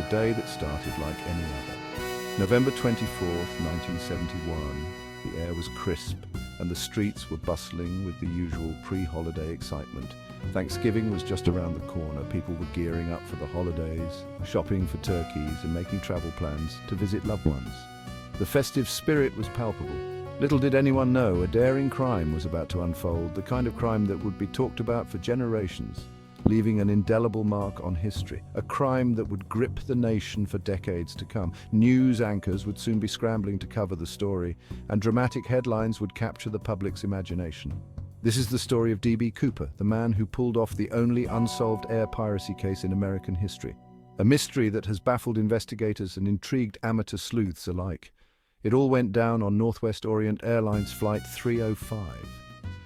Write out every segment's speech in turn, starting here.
a day that started like any other. November 24th, 1971, the air was crisp and the streets were bustling with the usual pre-holiday excitement. Thanksgiving was just around the corner. People were gearing up for the holidays, shopping for turkeys and making travel plans to visit loved ones. The festive spirit was palpable. Little did anyone know a daring crime was about to unfold, the kind of crime that would be talked about for generations, leaving an indelible mark on history. A crime that would grip the nation for decades to come. News anchors would soon be scrambling to cover the story, and dramatic headlines would capture the public's imagination. This is the story of D.B. Cooper, the man who pulled off the only unsolved air piracy case in American history. A mystery that has baffled investigators and intrigued amateur sleuths alike. It all went down on Northwest Orient Airlines Flight 305.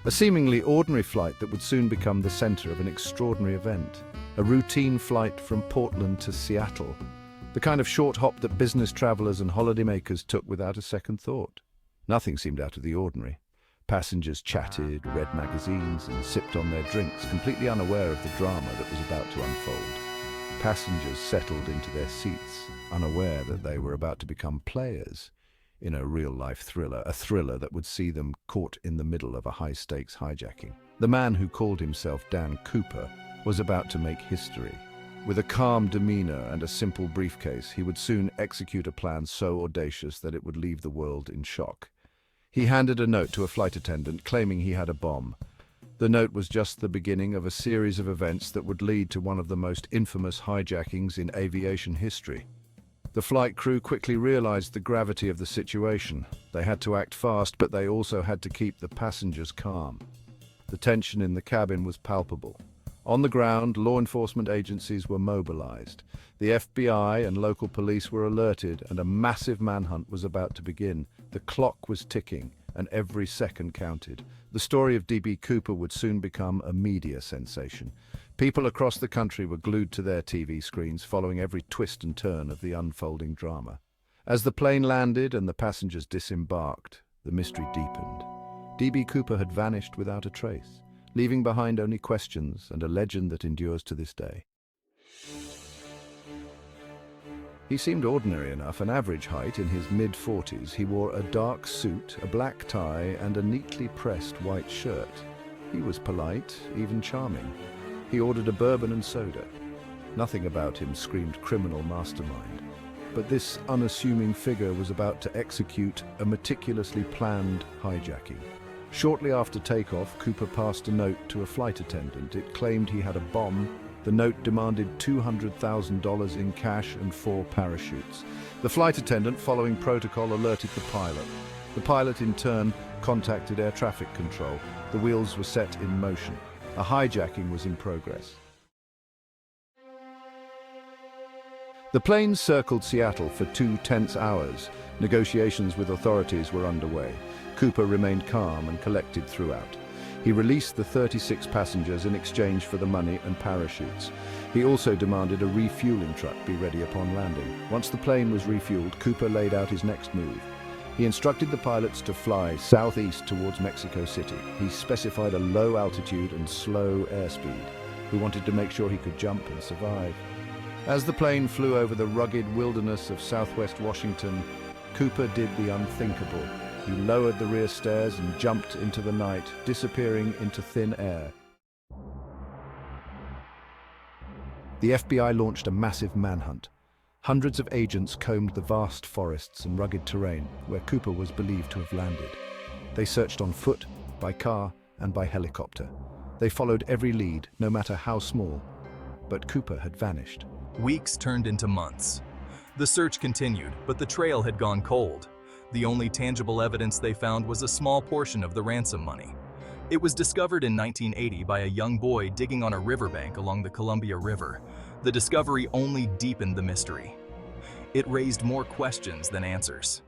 A seemingly ordinary flight that would soon become the center of an extraordinary event. A routine flight from Portland to Seattle. The kind of short hop that business travelers and holidaymakers took without a second thought. Nothing seemed out of the ordinary. Passengers chatted, read magazines, and sipped on their drinks, completely unaware of the drama that was about to unfold. Passengers settled into their seats, unaware that they were about to become players in a real-life thriller, a thriller that would see them caught in the middle of a high-stakes hijacking. The man who called himself Dan Cooper was about to make history. With a calm demeanor and a simple briefcase, he would soon execute a plan so audacious that it would leave the world in shock. He handed a note to a flight attendant claiming he had a bomb. The note was just the beginning of a series of events that would lead to one of the most infamous hijackings in aviation history. The flight crew quickly realized the gravity of the situation. They had to act fast, but they also had to keep the passengers calm. The tension in the cabin was palpable. On the ground, law enforcement agencies were mobilized. The FBI and local police were alerted, and a massive manhunt was about to begin. The clock was ticking, and every second counted. The story of D.B. Cooper would soon become a media sensation. People across the country were glued to their TV screens, following every twist and turn of the unfolding drama. As the plane landed and the passengers disembarked, the mystery deepened. D.B. Cooper had vanished without a trace, leaving behind only questions and a legend that endures to this day. He seemed ordinary enough, an average height in his mid-40s. He wore a dark suit, a black tie, and a neatly pressed white shirt. He was polite, even charming. He ordered a bourbon and soda. Nothing about him screamed criminal mastermind. But this unassuming figure was about to execute a meticulously planned hijacking. Shortly after takeoff, Cooper passed a note to a flight attendant. It claimed he had a bomb. The note demanded $200,000 in cash and 4 parachutes. The flight attendant, following protocol, alerted the pilot. The pilot, in turn, contacted air traffic control. The wheels were set in motion. A hijacking was in progress. The plane circled Seattle for 2 tense hours. Negotiations with authorities were underway. Cooper remained calm and collected throughout. He released the 36 passengers in exchange for the money and parachutes. He also demanded a refueling truck be ready upon landing. Once the plane was refueled, Cooper laid out his next move. He instructed the pilots to fly southeast towards Mexico City. He specified a low altitude and slow airspeed. He wanted to make sure he could jump and survive. As the plane flew over the rugged wilderness of southwest Washington, Cooper did the unthinkable. He lowered the rear stairs and jumped into the night, disappearing into thin air. The FBI launched a massive manhunt. Hundreds of agents combed the vast forests and rugged terrain where Cooper was believed to have landed. They searched on foot, by car, and by helicopter. They followed every lead, no matter how small. But Cooper had vanished. Weeks turned into months. The search continued, but the trail had gone cold. The only tangible evidence they found was a small portion of the ransom money. It was discovered in 1980 by a young boy digging on a riverbank along the Columbia River. The discovery only deepened the mystery. It raised more questions than answers.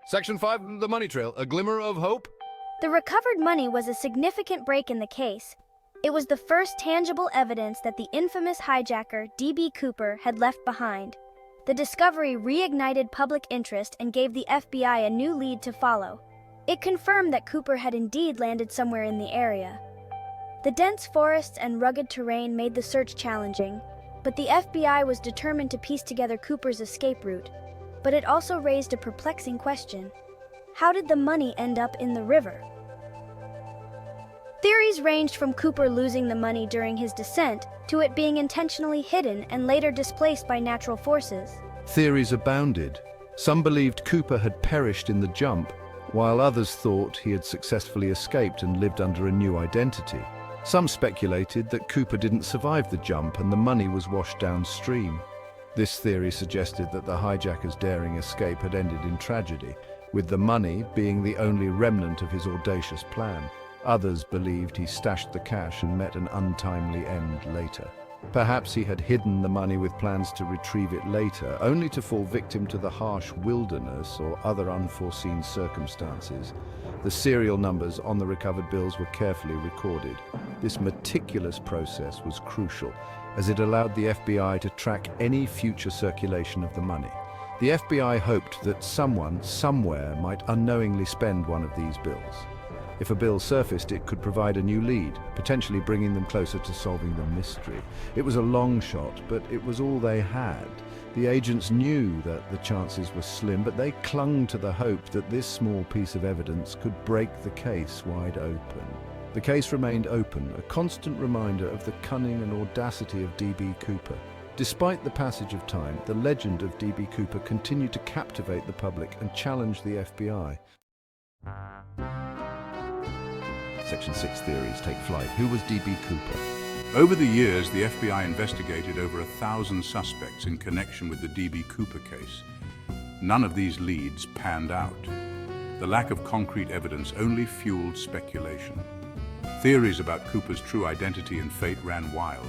Section 5, the money trail, a glimmer of hope? The recovered money was a significant break in the case. It was the first tangible evidence that the infamous hijacker D.B. Cooper had left behind. The discovery reignited public interest and gave the FBI a new lead to follow. It confirmed that Cooper had indeed landed somewhere in the area. The dense forests and rugged terrain made the search challenging, but the FBI was determined to piece together Cooper's escape route. But it also raised a perplexing question. How did the money end up in the river? Theories ranged from Cooper losing the money during his descent to it being intentionally hidden and later displaced by natural forces. Theories abounded. Some believed Cooper had perished in the jump, while others thought he had successfully escaped and lived under a new identity. Some speculated that Cooper didn't survive the jump and the money was washed downstream. This theory suggested that the hijacker's daring escape had ended in tragedy, with the money being the only remnant of his audacious plan. Others believed he stashed the cash and met an untimely end later. Perhaps he had hidden the money with plans to retrieve it later, only to fall victim to the harsh wilderness or other unforeseen circumstances. The serial numbers on the recovered bills were carefully recorded. This meticulous process was crucial, as it allowed the FBI to track any future circulation of the money. The FBI hoped that someone, somewhere, might unknowingly spend one of these bills. If a bill surfaced, it could provide a new lead, potentially bringing them closer to solving the mystery. It was a long shot, but it was all they had. The agents knew that the chances were slim, but they clung to the hope that this small piece of evidence could break the case wide open. The case remained open, a constant reminder of the cunning and audacity of D.B. Cooper. Despite the passage of time, the legend of D.B. Cooper continued to captivate the public and challenge the FBI. Section 6 theories take flight. Who was D.B. Cooper? Over the years, the FBI investigated over 1,000 suspects in connection with the D.B. Cooper case. None of these leads panned out. The lack of concrete evidence only fueled speculation. Theories about Cooper's true identity and fate ran wild.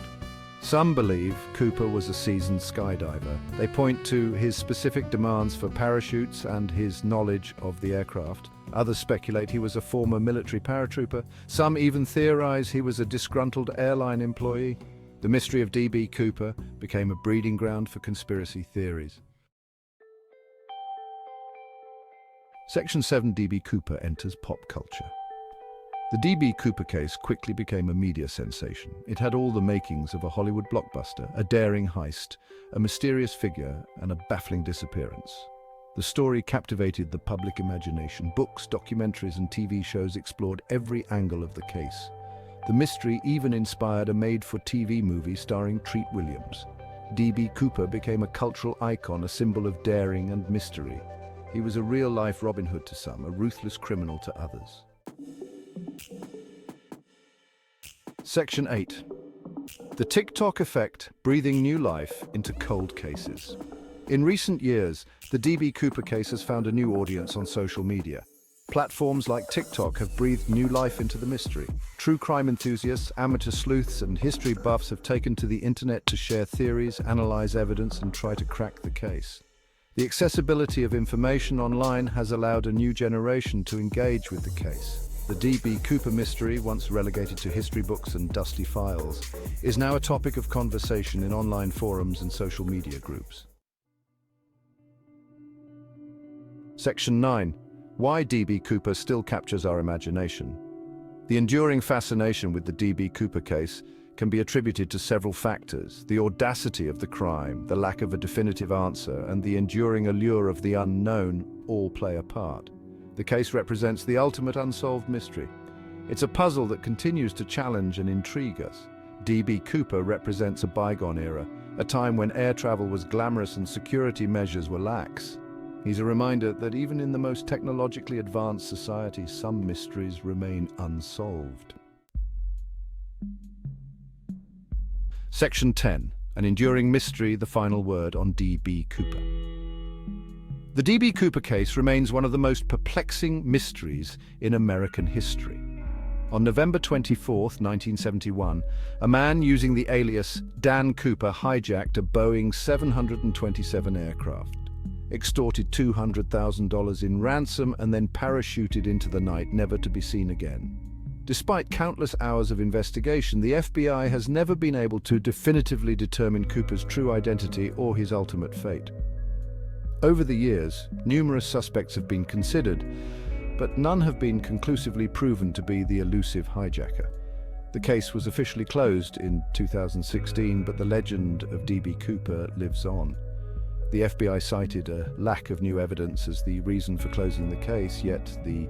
Some believe Cooper was a seasoned skydiver. They point to his specific demands for parachutes and his knowledge of the aircraft. Others speculate he was a former military paratrooper. Some even theorize he was a disgruntled airline employee. The mystery of D.B. Cooper became a breeding ground for conspiracy theories. Section 7 D.B. Cooper enters pop culture. The D.B. Cooper case quickly became a media sensation. It had all the makings of a Hollywood blockbuster, a daring heist, a mysterious figure, and a baffling disappearance. The story captivated the public imagination. Books, documentaries, and TV shows explored every angle of the case. The mystery even inspired a made-for-TV movie starring Treat Williams. D.B. Cooper became a cultural icon, a symbol of daring and mystery. He was a real-life Robin Hood to some, a ruthless criminal to others. Section 8. The TikTok effect, breathing new life into cold cases. In recent years, the D.B. Cooper case has found a new audience on social media. Platforms like TikTok have breathed new life into the mystery. True crime enthusiasts, amateur sleuths, and history buffs have taken to the internet to share theories, analyze evidence, and try to crack the case. The accessibility of information online has allowed a new generation to engage with the case. The D.B. Cooper mystery, once relegated to history books and dusty files, is now a topic of conversation in online forums and social media groups. Section 9. Why D.B. Cooper still captures our imagination. The enduring fascination with the D.B. Cooper case can be attributed to several factors: the audacity of the crime, the lack of a definitive answer, and the enduring allure of the unknown all play a part. The case represents the ultimate unsolved mystery. It's a puzzle that continues to challenge and intrigue us. D.B. Cooper represents a bygone era, a time when air travel was glamorous and security measures were lax. He's a reminder that even in the most technologically advanced societies, some mysteries remain unsolved. Section 10. An enduring mystery, the final word on D.B. Cooper. The D.B. Cooper case remains one of the most perplexing mysteries in American history. On November 24, 1971, a man using the alias Dan Cooper hijacked a Boeing 727 aircraft, extorted $200,000 in ransom, and then parachuted into the night, never to be seen again. Despite countless hours of investigation, the FBI has never been able to definitively determine Cooper's true identity or his ultimate fate. Over the years, numerous suspects have been considered, but none have been conclusively proven to be the elusive hijacker. The case was officially closed in 2016, but the legend of D.B. Cooper lives on. The FBI cited a lack of new evidence as the reason for closing the case, yet the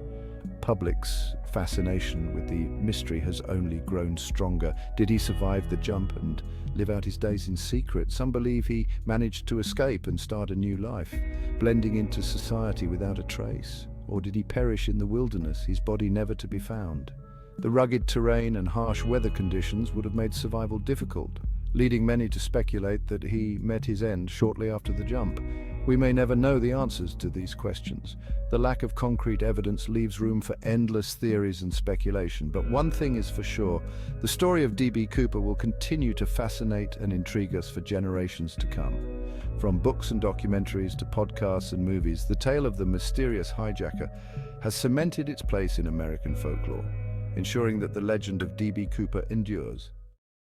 public's fascination with the mystery has only grown stronger. Did he survive the jump and live out his days in secret? Some believe he managed to escape and start a new life, blending into society without a trace. Or did he perish in the wilderness, his body never to be found? The rugged terrain and harsh weather conditions would have made survival difficult, leading many to speculate that he met his end shortly after the jump. We may never know the answers to these questions. The lack of concrete evidence leaves room for endless theories and speculation, but one thing is for sure: the story of D.B. Cooper will continue to fascinate and intrigue us for generations to come. From books and documentaries to podcasts and movies, the tale of the mysterious hijacker has cemented its place in American folklore, ensuring that the legend of D.B. Cooper endures.